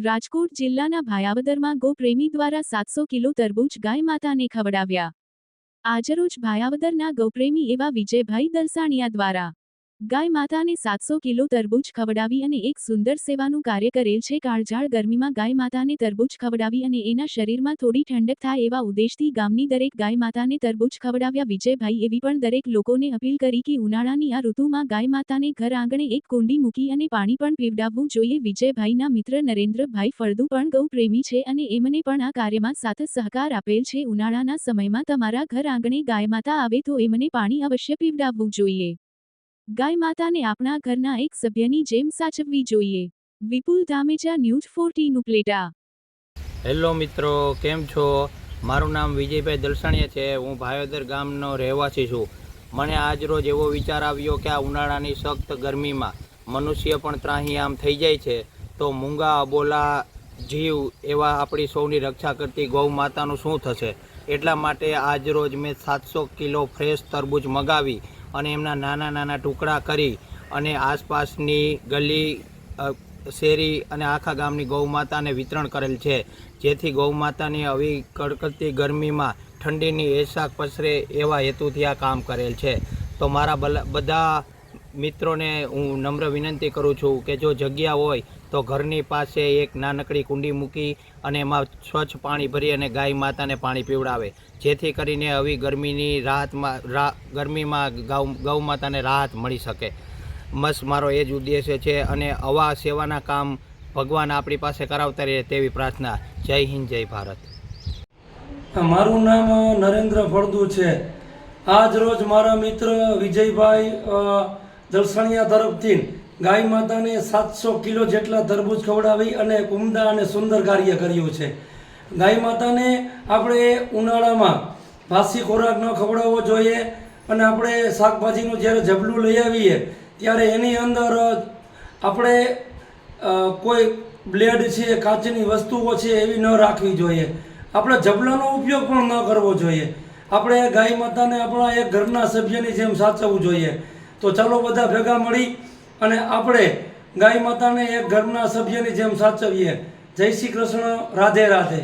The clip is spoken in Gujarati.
રાજકોટ જિલ્લાના ભાયાવદરમાં ગૌપ્રેમી દ્વારા 700 કિલો તરબૂચ ગાય માતાને ખવડાવ્યા। આજરોજ ભાયાવદરના ગૌપ્રેમી એવા વિજયભાઈ દલસાણિયા દ્વારા ગાય માતાને 700 કિલો તરબૂચ ખવડાવી અને એક સુંદર સેવાનું કાર્ય કરેલ છે। કાળઝાળ ગરમીમાં ગાય માતાને તરબૂચ ખવડાવી અને એના શરીરમાં થોડી ઠંડક થાય એવા ઉદ્દેશથી ગામની દરેક ગાય માતાને તરબૂચ ખવડાવ્યા। વિજયભાઈ એવી પણ દરેક લોકોને અપીલ કરી કે ઉનાળાની આ ઋતુમાં ગાય માતાને ઘર આંગણે એક કુંડી મૂકી અને પાણી પણ પીવડાવવું જોઈએ। વિજયભાઈના મિત્ર નરેન્દ્રભાઈ ફળદુ પણ ગૌપ્રેમી છે અને એમને પણ આ કાર્યમાં સાથ સહકાર આપેલ છે। ઉનાળાના સમયમાં તમારા ઘર આંગણે ગાય માતા આવે તો એમને પાણી અવશ્ય પીવડાવવું જોઈએ। ગાય માતાને આપણા ઘરના એક સભ્યની જેમ સાચવવી જોઈએ। વિપુલ ધામેચા, ન્યૂઝ 14 ઉપલેટા। હેલો મિત્રો, કેમ છો? મારું નામ વિજયભાઈ દલસાણિયા છે। હું ભાયોદર ગામનો રહેવાસી છું। મને આજ રોજ એવો વિચાર આવ્યો કે આ ઉનાળાની સખ્ત ગરમીમાં મનુષ્ય પણ ત્રાહિયામ થઈ જાય છે, તો મૂંગા અબોલા જીવ એવા આપણી સૌની રક્ષા કરતી ગૌ માતાનું શું થશે? એટલા માટે આજ રોજ મેં 700 કિલો ફ્રેશ તરબૂચ મગાવી અને એમના નાના નાના ટુકડા કરી અને આસપાસની ગલી, શેરી અને આખા ગામની ગૌ માતાને વિતરણ કરેલ છે, જેથી ગૌ માતાની આવી કડકડતી ગરમીમાં ઠંડીની અહેસાસ પસરે એવા હેતુથી આ કામ કરેલ છે। તો મારા બધા મિત્રોને હું નમ્ર વિનંતી કરું છું કે જો જગ્યા હોય તો ઘરની પાસે એક નાનકડી કુંડી મૂકી અને એમાં સ્વચ્છ પાણી ભરી અને ગાય માતાને પાણી પીવડાવે, જેથી કરીને આવી ગરમીની ગરમીમાં ગૌ માતાને રાહત મળી શકે। બસ મારો એ જ ઉદ્દેશ્ય છે અને આવા સેવાના કામ ભગવાન આપણી પાસે કરાવતા રહે તેવી પ્રાર્થના। જય હિન્દ, જય ભારત। મારું નામ નરેન્દ્ર ફળદુ છે। આજ રોજ મારા મિત્ર વિજયભાઈ દલસાણિયા તરફથી ગાય માતાને 700 કિલો જેટલા તરબૂચ ખવડાવી અને ઉમદા અને સુંદર કાર્ય કર્યું છે। ગાય માતાને આપણે ઉનાળામાં વાસી ખોરાક ન ખવડાવવો જોઈએ અને આપણે શાકભાજીનું જ્યારે જબલું લઈ આવીએ ત્યારે એની અંદર આપણે કોઈ બ્લેડ છે, કાચની વસ્તુઓ છે એવી ન રાખવી જોઈએ। આપણે જબલાનો ઉપયોગ પણ ન કરવો જોઈએ। આપણે ગાય માતાને આપણા એક ઘરના સભ્યની જેમ સાચવવું જોઈએ। તો ચાલો બધા ભેગા મળી અને આપણે ગાય માતાને એક ઘરના સભ્યની જેમ સાચવીએ। જય શ્રી કૃષ્ણ, રાધે રાધે।